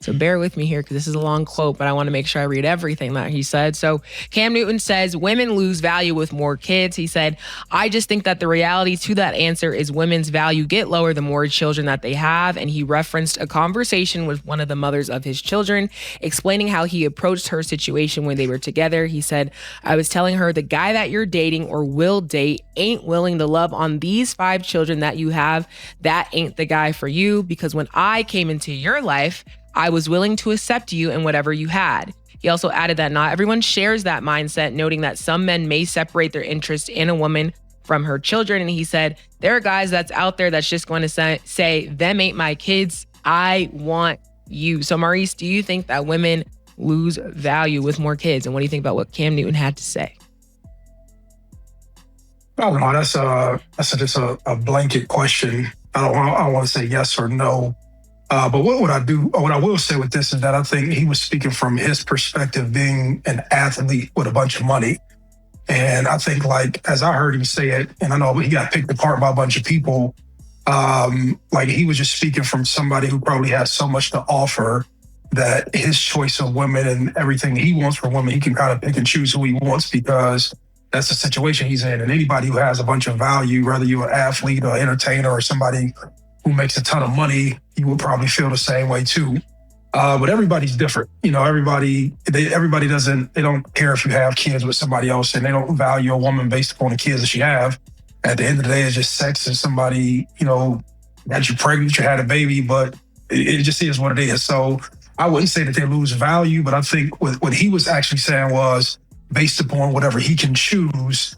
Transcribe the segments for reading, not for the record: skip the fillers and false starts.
So bear with me here because this is a long quote, but I want to make sure I read everything that he said. So Cam Newton says women lose value with more kids. He said, I just think that the reality to that answer is women's value get lower the more children that they have. And he referenced a conversation with one of the mothers of his children, explaining how he approached her situation when they were together. He said, I was telling her the guy that you're dating or will date ain't willing to love on these 5 children that you have. That ain't the guy for you, because when I came into your life, I was willing to accept you and whatever you had. He also added that not everyone shares that mindset, noting that some men may separate their interest in a woman from her children. And he said, there are guys that's out there that's just going to say, them ain't my kids. I want you. So Maurice, do you think that women lose value with more kids? And what do you think about what Cam Newton had to say? I don't know. That's just a blanket question. I don't want to say yes or no. But what I will say with this is that I think he was speaking from his perspective, being an athlete with a bunch of money. And I think, like, as I heard him say it, and I know he got picked apart by a bunch of people, like he was just speaking from somebody who probably has so much to offer that his choice of women and everything he wants from women, he can kind of pick and choose who he wants because that's the situation he's in. And anybody who has a bunch of value, whether you're an athlete or entertainer or somebody who makes a ton of money, you would probably feel the same way too. But everybody's different. You know, everybody don't care if you have kids with somebody else, and they don't value a woman based upon the kids that she have. At the end of the day, it's just sex, and somebody, you know, got you pregnant, you had a baby, but it just is what it is. So I wouldn't say that they lose value, but I think what he was actually saying was based upon whatever he can choose,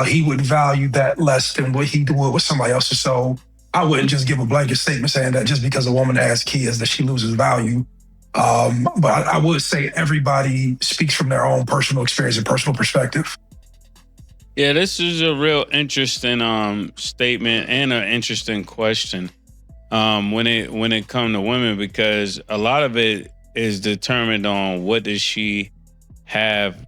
he would value that less than what he would with somebody else. So I wouldn't just give a blanket statement saying that just because a woman has kids that she loses value. But I would say everybody speaks from their own personal experience and personal perspective. Yeah, this is a real interesting statement and an interesting question when it comes to women, because a lot of it is determined on what does she have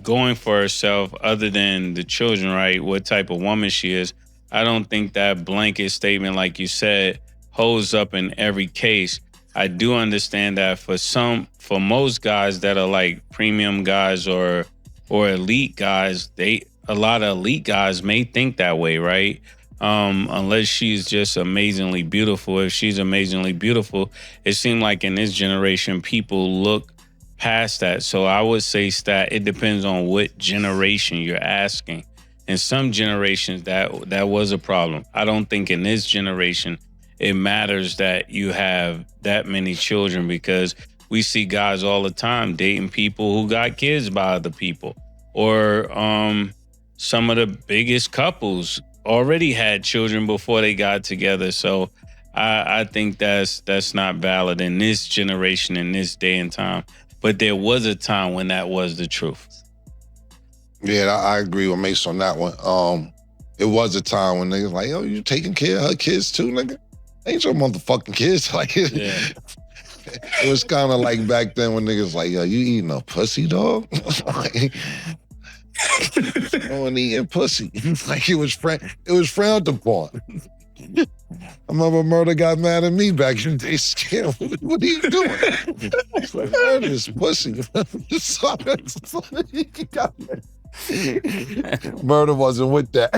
going for herself other than the children, right? What type of woman she is. I don't think that blanket statement, like you said, holds up in every case. I do understand that for most guys that are like premium guys or elite guys, a lot of elite guys may think that way, right? Unless she's just amazingly beautiful. If she's amazingly beautiful, it seemed like in this generation, people look past that. So I would say that it depends on what generation you're asking. In some generations, that was a problem. I don't think in this generation, it matters that you have that many children, because we see guys all the time dating people who got kids by other people, or some of the biggest couples already had children before they got together. So I think that's not valid in this generation, in this day and time. But there was a time when that was the truth. Yeah, I agree with Mace on that one. It was a time when niggas like, yo, you taking care of her kids too, nigga? Ain't your motherfucking kids. Like, yeah. It was kind of like back then when niggas like, yo, you eating a pussy, dog? Like, no one eating pussy. Like, it was frowned upon. I remember Murder got mad at me back in the day. Scared. What are you doing? It's like, Murder's pussy. Murder wasn't with that.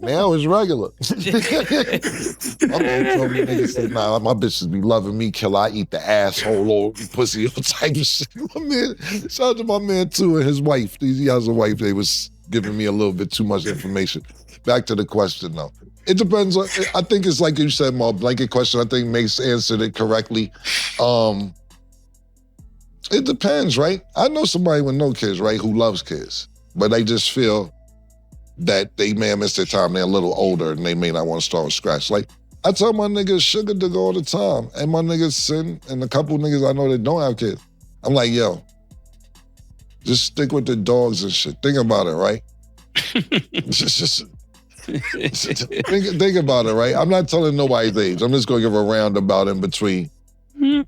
Now it's regular. My mom told me, niggas said, nah, my bitches be loving me, killer. I eat the asshole or pussy, all type of shit. My man, shout out to my man too and his wife. He has a wife. They was giving me a little bit too much information. Back to the question though. It depends on, I think it's like you said, more blanket question. I think Mace answered it correctly. It depends, right? I know somebody with no kids, right, who loves kids, but they just feel that they may have missed their time. They're a little older and they may not want to start from scratch. Like, I tell my niggas sugar dick all the time, and my niggas Sin, and a couple niggas I know that don't have kids. I'm like, yo, just stick with the dogs and shit. Think about it, right? just think about it, right? I'm not telling nobody's age. I'm just gonna give a roundabout in between. I'm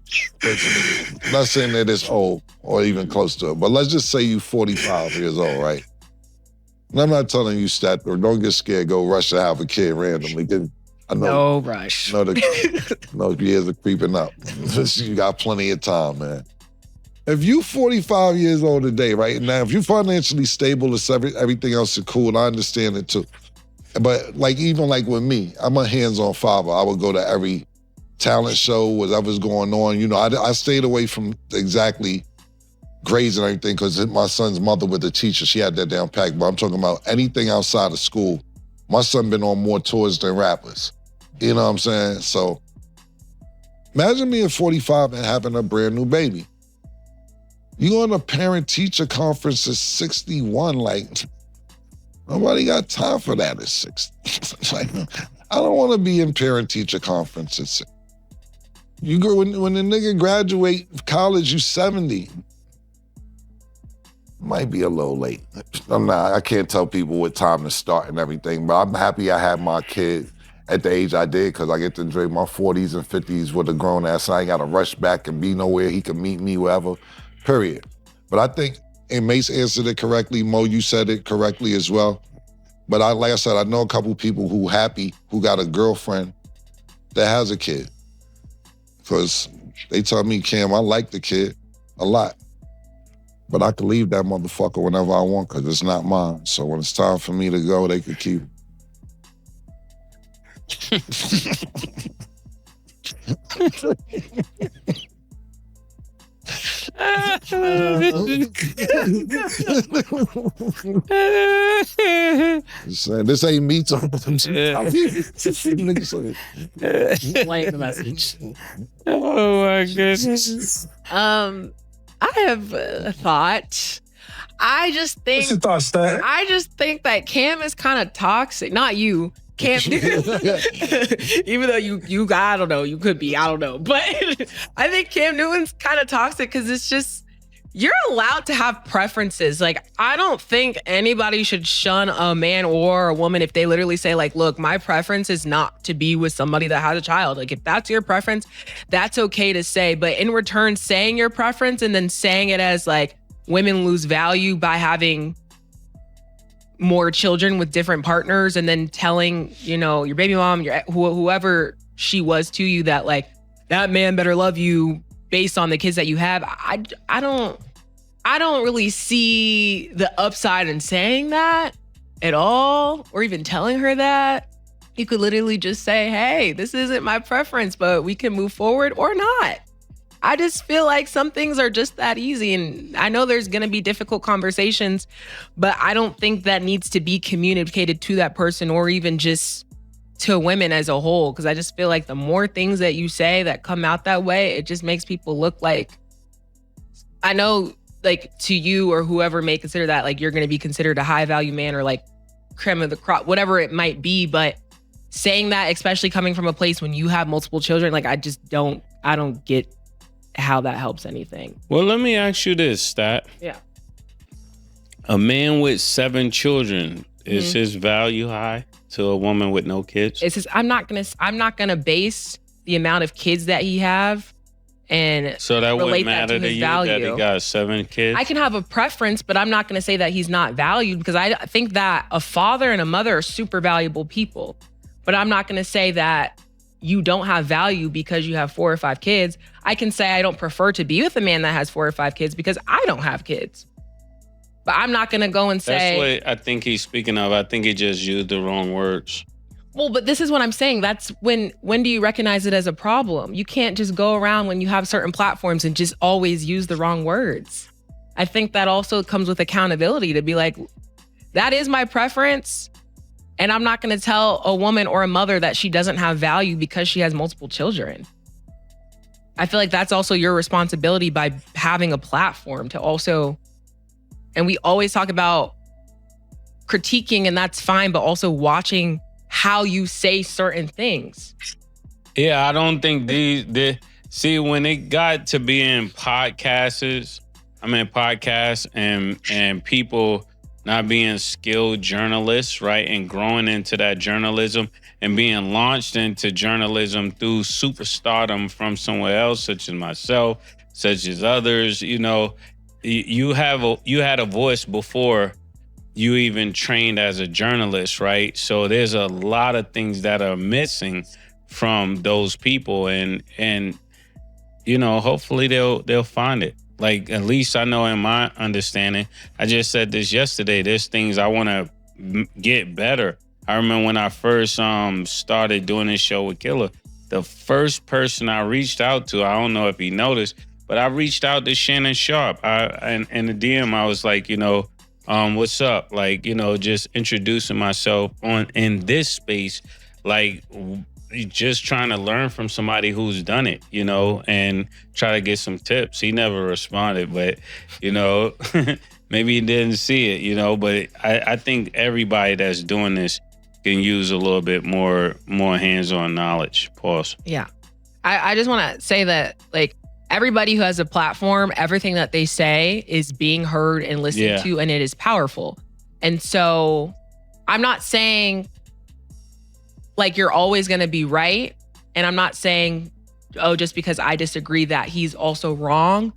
not saying that it's old or even close to it, but let's just say you 45 years old, right? And I'm not telling you stat, or don't get scared, go rush to have a kid randomly. I know, No rush. no years are creeping up. You got plenty of time, man. If you 45 years old today, right now, if you're financially stable, it's everything else is cool, and I understand it too. But like even like with me, I'm a hands-on father. I would go to every talent show, whatever's going on. You know, I stayed away from exactly grades and everything because my son's mother was a teacher. She had that down packed. But I'm talking about anything outside of school. My son been on more tours than rappers. You know what I'm saying? So imagine being 45 and having a brand new baby. You go on a parent-teacher conference at 61, like, nobody got time for that at 60. Like, I don't want to be in parent-teacher conferences. You go when the nigga graduate college, you 70. Might be a little late. I can't tell people what time to start and everything, but I'm happy I had my kid at the age I did because I get to enjoy my 40s and 50s with a grown ass. I ain't got to rush back and be nowhere. He can meet me wherever, period. But I think, and Mace answered it correctly, Mo, you said it correctly as well. But like I said, I know a couple people who got a girlfriend that has a kid. Because they tell me, Cam, I like the kid a lot. But I can leave that motherfucker whenever I want because it's not mine. So when it's time for me to go, they could keep it. This ain't me talking. Playing the message. Oh my goodness. I have a thought. I just think. What's your thoughts, Stat? I just think that Cam is kind of toxic. Not you, Cam. Even though you, I don't know, you could be, I don't know. But I think Cam Newton's kind of toxic because it's just, you're allowed to have preferences. Like, I don't think anybody should shun a man or a woman if they literally say, like, look, my preference is not to be with somebody that has a child. Like, if that's your preference, that's okay to say. But in return, saying your preference and then saying it as, like, women lose value by having more children with different partners and then telling, you know, your baby mom, whoever she was to you that, like, that man better love you based on the kids that you have. I don't really see the upside in saying that at all, or even telling her that. You could literally just say, hey, this isn't my preference, but we can move forward or not. I just feel like some things are just that easy. And I know there's going to be difficult conversations, but I don't think that needs to be communicated to that person or even just to women as a whole. Because I just feel like the more things that you say that come out that way, it just makes people look like, I know, like, to you or whoever may consider that, like, you're going to be considered a high value man or like creme of the crop, whatever it might be. But saying that, especially coming from a place when you have multiple children, like, I don't get how that helps anything. Well, let me ask you this, Stat. Yeah. A man with 7 children, is his value high to a woman with no kids? It's just, I'm not gonna base the amount of kids that he have and so that wouldn't relate matter that to to his you value. that he got 7 kids? I can have a preference, but I'm not gonna say that he's not valued because I think that a father and a mother are super valuable people. But I'm not gonna say that you don't have value because you have 4 or 5 kids. I can say I don't prefer to be with a man that has 4 or 5 kids because I don't have kids. But I'm not gonna go and say— That's what I think he's speaking of. I think he just used the wrong words. Well, but this is what I'm saying. That's when do you recognize it as a problem? You can't just go around when you have certain platforms and just always use the wrong words. I think that also comes with accountability to be like, that is my preference. And I'm not going to tell a woman or a mother that she doesn't have value because she has multiple children. I feel like that's also your responsibility by having a platform to also, and we always talk about critiquing, and that's fine, but also watching how you say certain things. Yeah, I don't think see, when it got to being podcasts and people not being skilled journalists, right? And growing into that journalism and being launched into journalism through superstardom from somewhere else, such as myself, such as others, you know, you had a voice before you even trained as a journalist, right? So there's a lot of things that are missing from those people, and you know, hopefully they'll find it. Like, at least I know in my understanding, I just said this yesterday, there's things I want to get better. I remember when I first started doing this show with Killer, the first person I reached out to, I don't know if he noticed, but I reached out to Shannon Sharp. And in the DM, I was like, you know, what's up? Like, you know, just introducing myself in this space, like just trying to learn from somebody who's done it, you know, and try to get some tips. He never responded, but, you know, maybe he didn't see it, you know, but I think everybody that's doing this can use a little bit more hands-on knowledge. Pause. Yeah. I just want to say that, like, everybody who has a platform, everything that they say is being heard and listened to, and it is powerful. And so I'm not saying like you're always going to be right. And I'm not saying, oh, just because I disagree that he's also wrong.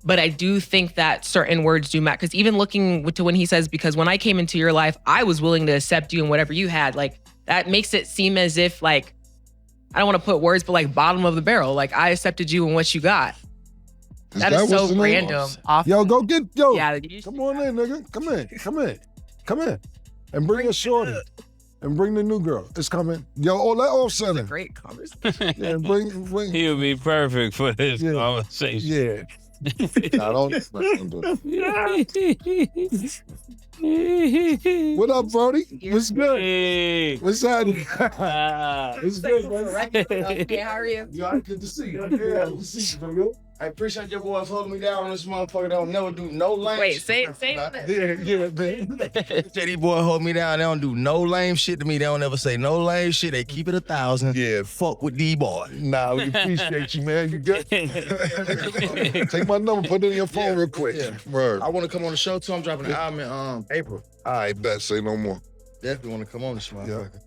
But I do think that certain words do matter. Because even looking to when he says, because when I came into your life, I was willing to accept you and whatever you had, like that makes it seem as if, like, I don't want to put words, but like bottom of the barrel. Like, I accepted you and what you got. That is so random. Yo, go get, yo. Yeah, come on in, nigga. Come in. And bring a shorty. And bring the new girl. It's coming. Yo, let Offset in. Great conversation. Yeah, bring. He would be perfect for this conversation. Yeah. I don't do that. What up, Brody? What's good? Hey. What's happening? What's good, man? Okay, how are you? Yo, good to see you. Yeah, good to see you, bro. I appreciate your boys holding me down on this motherfucker. They don't never do no lame Wait, shit. say Yeah, man. These boys hold me down. They don't do no lame shit to me. They don't ever say no lame shit. They keep it 1,000. Yeah. Fuck with these boys. Nah, we appreciate you, man. You good? Take my number, put it in your phone real quick. Yeah. Word. I want to come on the show too. I'm dropping an album in April. All right, bet. Say no more. Definitely want to come on this motherfucker.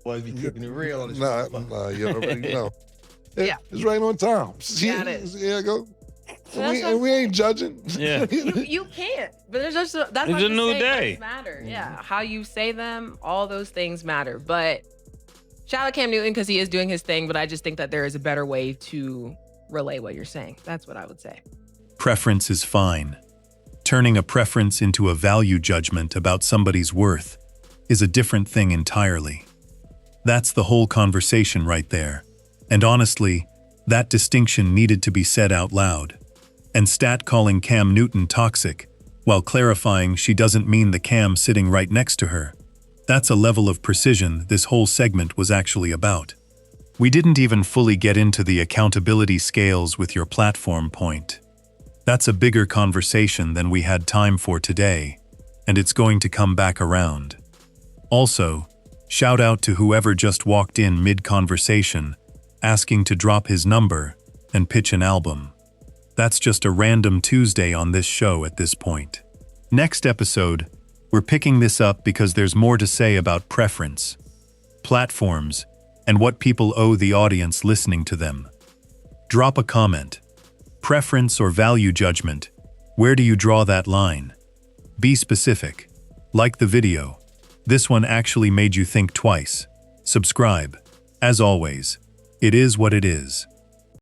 Boys be keeping it real on this motherfucker. Nah, you already know. Yeah. It's right on time. Yeah, it is. Yeah, go. That's And we ain't judging. Yeah. You can't. But there's just that's It's a new day. Matter. Yeah. How you say them, all those things matter. But shout out Cam Newton because he is doing his thing. But I just think that there is a better way to relay what you're saying. That's what I would say. Preference is fine. Turning a preference into a value judgment about somebody's worth is a different thing entirely. That's the whole conversation right there. And honestly, that distinction needed to be said out loud. And Stat calling Cam Newton toxic, while clarifying she doesn't mean the Cam sitting right next to her. That's a level of precision this whole segment was actually about. We didn't even fully get into the accountability scales with your platform point. That's a bigger conversation than we had time for today, and it's going to come back around. Also, shout out to whoever just walked in mid-conversation, asking to drop his number and pitch an album. That's just a random Tuesday on this show at this point. Next episode, we're picking this up because there's more to say about preference, platforms, and what people owe the audience listening to them. Drop a comment. Preference or value judgment? Where do you draw that line? Be specific. Like the video. This one actually made you think twice. Subscribe. As always, it is what it is.